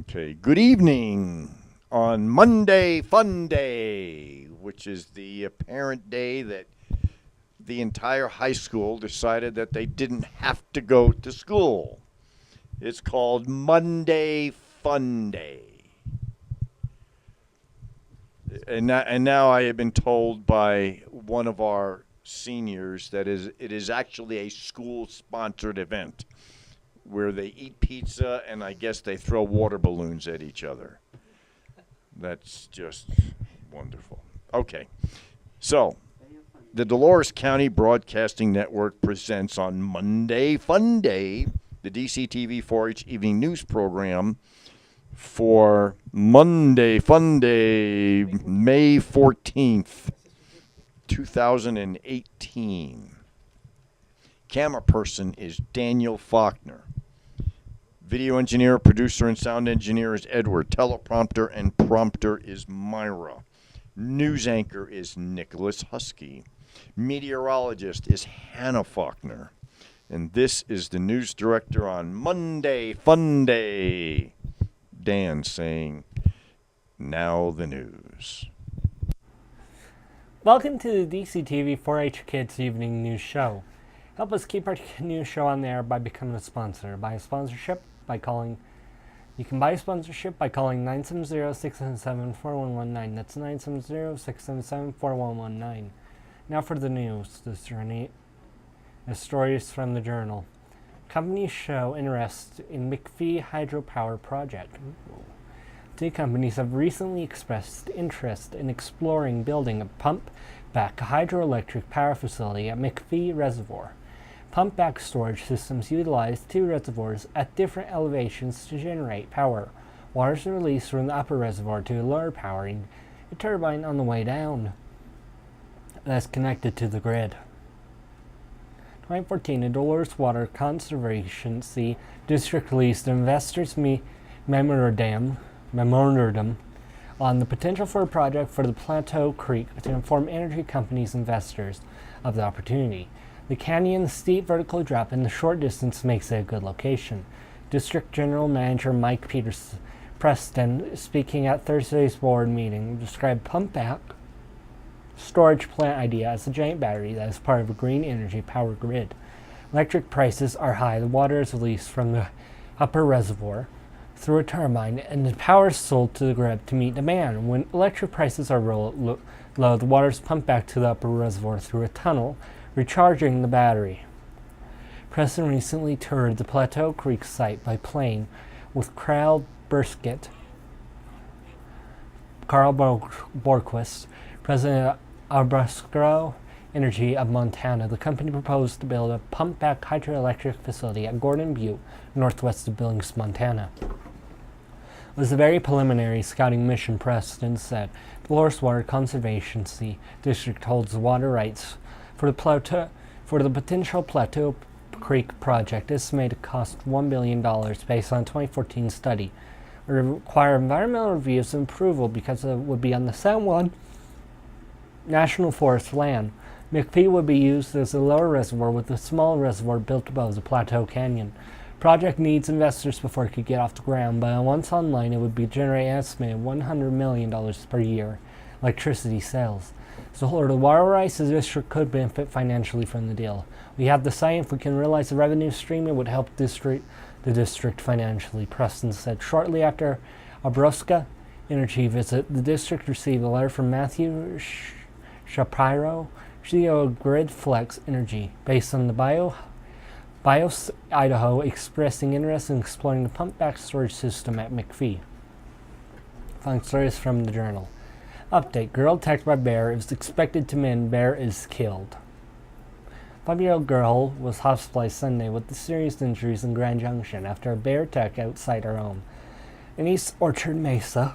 Okay, good evening on Monday Fun Day, which is the apparent day that the entire high school decided that they didn't have to go to school. It's called Monday Fun Day. And now I have been told by one of our seniors that it is actually a school-sponsored event where they eat pizza and I guess they throw water balloons at each other. That's just wonderful. Okay, so the Dolores County Broadcasting Network presents on Monday Fun Day the DCTV 4-H evening news program for Monday Fun Day, May 14th, 2018. Camera person is Daniel Faulkner. Video engineer, producer, and sound engineer is Edward. Teleprompter and prompter is Myra. News anchor is Nicholas Husky. Meteorologist is Hannah Faulkner. And this is the news director on Monday Fun Day, Dan, saying, now the news. Welcome to the DCTV 4-H Kids Evening News Show. Help us keep our news show on the air by becoming a sponsor. Buy a sponsorship by calling. You can buy a sponsorship by calling 970-677-4119. That's 970-677-4119. Now for the news. The stories from the Journal. Companies show interest in McPhee hydropower project. Two companies have recently expressed interest in exploring building a pump-back hydroelectric power facility at McPhee Reservoir. Pump-back storage systems utilize two reservoirs at different elevations to generate power. Water is released from the upper reservoir to lower powering a turbine on the way down that's connected to the grid. 2014, the Dolores Water Conservancy District released an investors' memorandum on the potential for a project for the Plateau Creek to inform energy companies' investors of the opportunity. The canyon's steep vertical drop in the short distance makes it a good location. District General Manager Mike Preston, speaking at Thursday's board meeting, described pump-back storage plant idea as a giant battery that is part of a green energy power grid. Electric prices are high. The water is released from the upper reservoir through a turbine, and the power is sold to the grid to meet demand. When electric prices are low, the water is pumped back to the upper reservoir through a tunnel, recharging the battery. Preston recently toured the Plateau Creek site by plane with Carl Borquist, president of Abrasco Energy of Montana. The company proposed to build a pump-back hydroelectric facility at Gordon Butte, northwest of Billings, Montana. It was a very preliminary scouting mission, Preston said. The Dolores Water Conservancy District holds the water rights for the potential Plateau Creek project, estimated to cost $1 billion based on a 2014 study. It would require environmental reviews and approval because it would be on the San Juan National Forest land. McPhee would be used as a lower reservoir with a small reservoir built above the Plateau Canyon. Project needs investors before it could get off the ground, but once online it would be generate an estimated $100 million per year electricity sales. So for the water rights, the district could benefit financially from the deal. We have the site. If we can realize the revenue stream, it would help the district financially, Preston said. Shortly after Abrasco Energy visit, the district received a letter from Matthew Shapiro, CEO of GridFlex Energy, based on the BIOS Idaho, expressing interest in exploring the pump-back storage system at McPhee. Found stories from the Journal. Update: girl attacked by bear is expected to mend. Bear is killed. 5-year-old girl was hospitalized Sunday with serious injuries in Grand Junction after a bear attack outside her home in East Orchard Mesa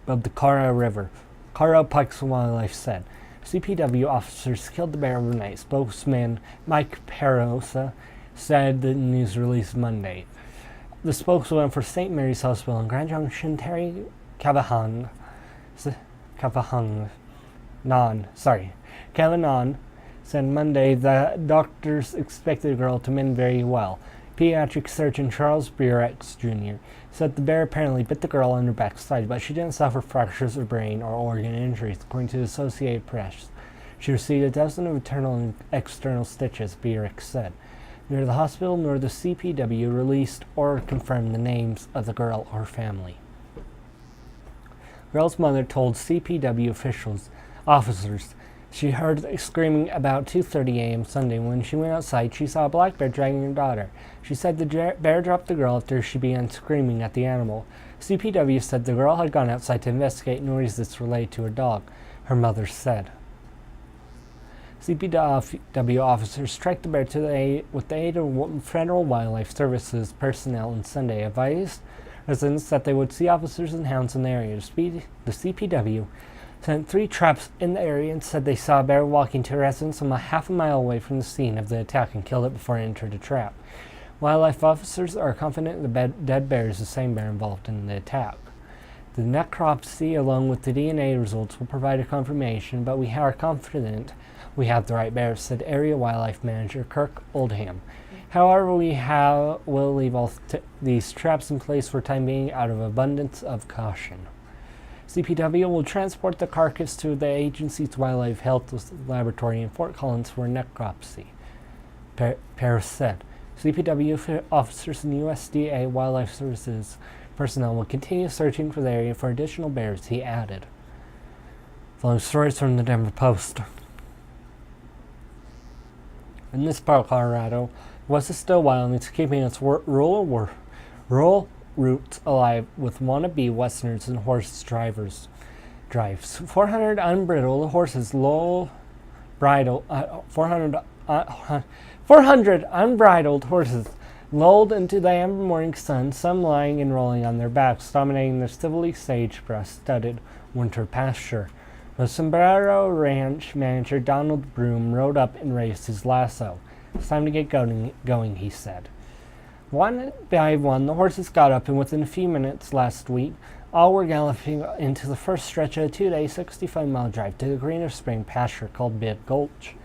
above the Colorado River. Colorado Parks and Wildlife said. CPW officers killed the bear overnight. Spokesman Mike Perosa said the news released Monday. The spokesman for St. Mary's Hospital in Grand Junction, Terry Cavahan, said Monday that doctors expected the girl to mend very well. Pediatric surgeon Charles Burex Jr. said the bear apparently bit the girl on her backside, but she didn't suffer fractures of brain or organ injuries, according to the Associated Press. She received a dozen of internal and external stitches, Burex said. Neither the hospital nor the CPW released or confirmed the names of the girl or her family. The girl's mother told CPW officers she heard screaming about 2:30 a.m. Sunday. When she went outside, she saw a black bear dragging her daughter. She said the bear dropped the girl after she began screaming at the animal. CPW said the girl had gone outside to investigate noises related to her dog, her mother said. CPW officers tracked the bear with the aid of Federal Wildlife Services personnel on Sunday, advised residents that they would see officers and hounds in the area. The CPW sent 3 traps in the area and said they saw a bear walking to a residence half a mile away from the scene of the attack and killed it before it entered the trap. Wildlife officers are confident the dead bear is the same bear involved in the attack. The necropsy, along with the DNA results, will provide a confirmation, but we are confident we have the right bear, said Area Wildlife Manager Kirk Oldham. However, will leave all these traps in place for time being out of abundance of caution. CPW will transport the carcass to the agency's Wildlife Health Laboratory in Fort Collins for necropsy, Paris said. CPW officers and USDA Wildlife Services personnel will continue searching for the area for additional bears, he added. Following stories from the Denver Post. In this part of Colorado, West is still wild and it's keeping its rural roots alive with wannabe Westerners and horse drives. 400 unbridled horses, 400 unbridled horses lulled into the amber morning sun, some lying and rolling on their backs, dominating the civilly sagebrush-studded winter pasture. The Sombrero Ranch manager Donald Broom rode up and raised his lasso. It's time to get going, he said. One by one, the horses got up, and within a few minutes last week, all were galloping into the first stretch of a 2-day, 65-mile drive to the Green of Spring pasture called Big Gulch.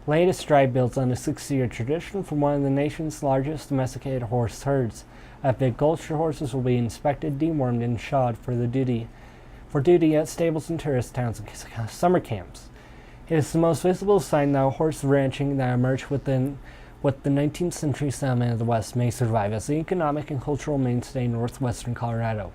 Latest drive builds on a 60-year tradition from one of the nation's largest domesticated horse herds. At Big Gulch, your horses will be inspected, dewormed, and shod for duty at stables and tourist towns and summer camps. It is the most visible sign that horse ranching that emerged within what the 19th century settlement of the West may survive as the economic and cultural mainstay in northwestern Colorado.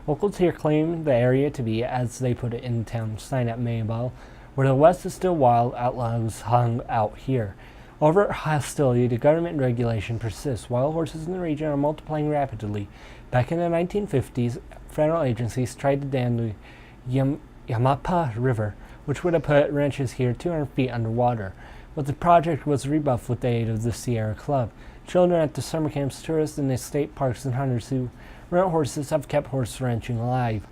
Locals here claim the area to be, as they put it in the town sign at Maybell, where the West is still wild, outlaws hung out here. Over hostility to government regulation persists. Wild horses in the region are multiplying rapidly. Back in the 1950s, federal agencies tried to dam the Yamapa River, which would have put ranches here 200 feet underwater. But the project was rebuffed with the aid of the Sierra Club. Children at the summer camps, tourists in the state parks, and hunters who rent horses have kept horse ranching alive.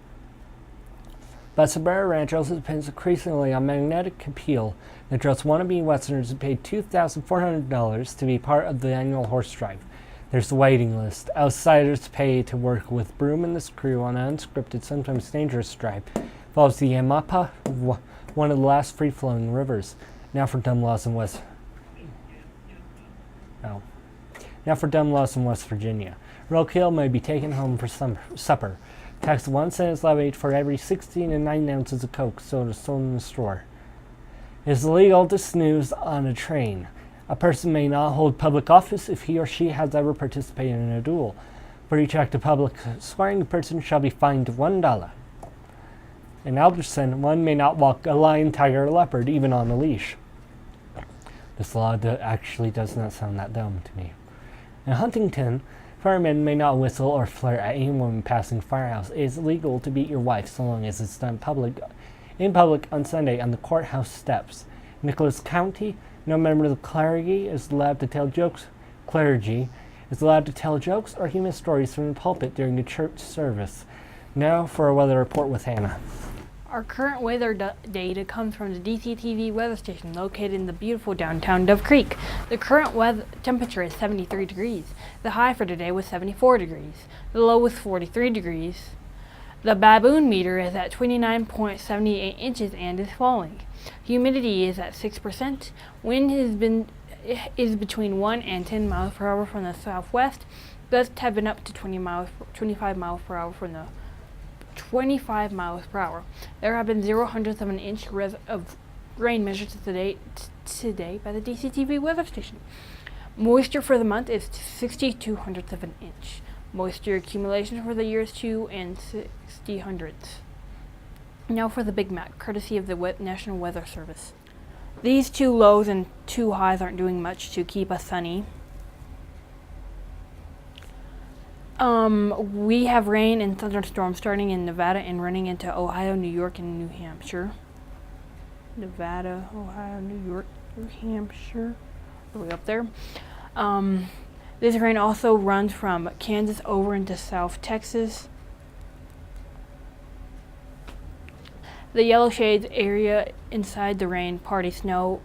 But Sombrero Ranch also depends increasingly on magnetic appeal that draws wannabe Westerners who paid $2,400 to be part of the annual horse drive. There's the waiting list. Outsiders pay to work with Broom and his crew on an unscripted, sometimes dangerous drive. Follows the Yamapa, one of the last free-flowing rivers. Now for dumb laws in West Virginia. Roadkill may be taken home for supper. Tax 1 cent is levied for every 16 and 9 ounces of Coke sold in the store. It is illegal to snooze on a train. A person may not hold public office if he or she has ever participated in a duel. For each act of public swearing, the person shall be fined $1. In Alderson, one may not walk a lion, tiger, or leopard, even on a leash. This law actually does not sound that dumb to me. In Huntington, firemen may not whistle or flirt at any woman passing firehouse. It is illegal to beat your wife so long as it's done in public on Sunday on the courthouse steps. In Nicholas County, no member of the clergy is allowed to tell jokes. Clergy is allowed to tell jokes or human stories from the pulpit during the church service. Now for a weather report with Hannah. Our current weather data comes from the DCTV weather station located in the beautiful downtown Dove Creek. The current weather temperature is 73 degrees. The high for today was 74 degrees. The low was 43 degrees. The baboon meter is at 29.78 inches and is falling. Humidity is at 6%. Wind has been is between 1 and 10 miles per hour from the southwest. Gusts have been up to 25 miles per hour from the 25 miles per hour. There have been 0 100ths of an inch of rain measured today by the DCTV weather station. Moisture for the month is 62 hundredths of an inch. Moisture accumulation for the year is 2 and 60 hundredths. Now for the Big Mac, courtesy of the National Weather Service. These 2 lows and 2 highs aren't doing much to keep us sunny. We have rain and thunderstorms starting in Nevada and running into Ohio, New York, and New Hampshire. Nevada, Ohio, New York, New Hampshire, all the way up there. This rain also runs from Kansas over into South Texas. The yellow shades area inside the rain party show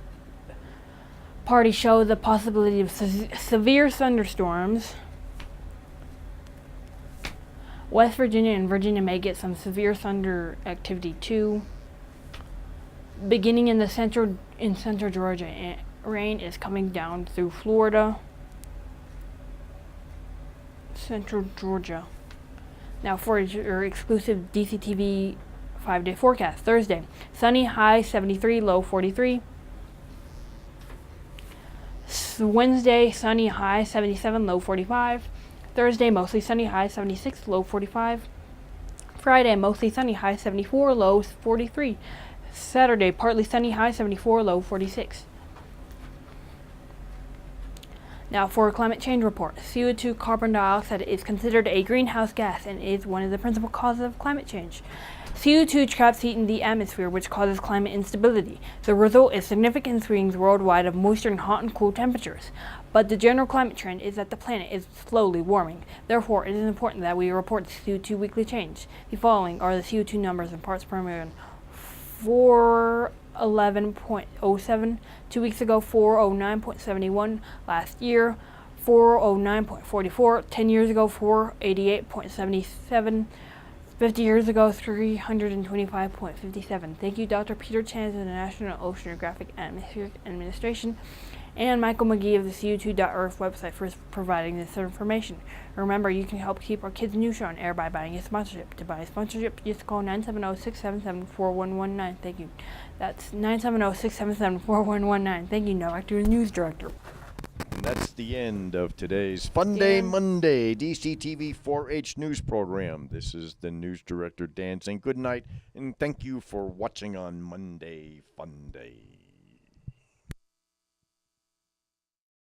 the possibility of severe thunderstorms. West Virginia and Virginia may get some severe thunder activity too. Beginning in central Georgia, rain is coming down through Florida. Central Georgia. Now for your exclusive DCTV 5-day forecast. Thursday, sunny, high 73, low 43. Wednesday, sunny, high 77, low 45. Thursday, mostly sunny, high 76, low 45. Friday, mostly sunny, high 74, low 43. Saturday, partly sunny, high 74, low 46. Now for a climate change report. CO2 carbon dioxide is considered a greenhouse gas and is one of the principal causes of climate change. CO2 traps heat in the atmosphere, which causes climate instability. The result is significant swings worldwide of moisture and hot and cool temperatures. But the general climate trend is that the planet is slowly warming. Therefore, it is important that we report the CO2 weekly change. The following are the CO2 numbers in parts per million. 411.07 2 weeks ago, 409.71 last year, 409.44 10 years ago, 488.77 50 years ago, 325.57. Thank you, Dr. Peter Chan of the National Oceanographic Atmospheric Administration and Michael McGee of the CO2.Earth website for providing this information. Remember, you can help keep our kids' news show on air by buying a sponsorship. To buy a sponsorship, just call 970-677-4119. Thank you. That's 970-677-4119. Thank you, now acting news director. And that's the end of today's Fun Day Monday DCTV 4-H news program. This is the news director, Dan, saying good night, and thank you for watching on Monday Fun Day.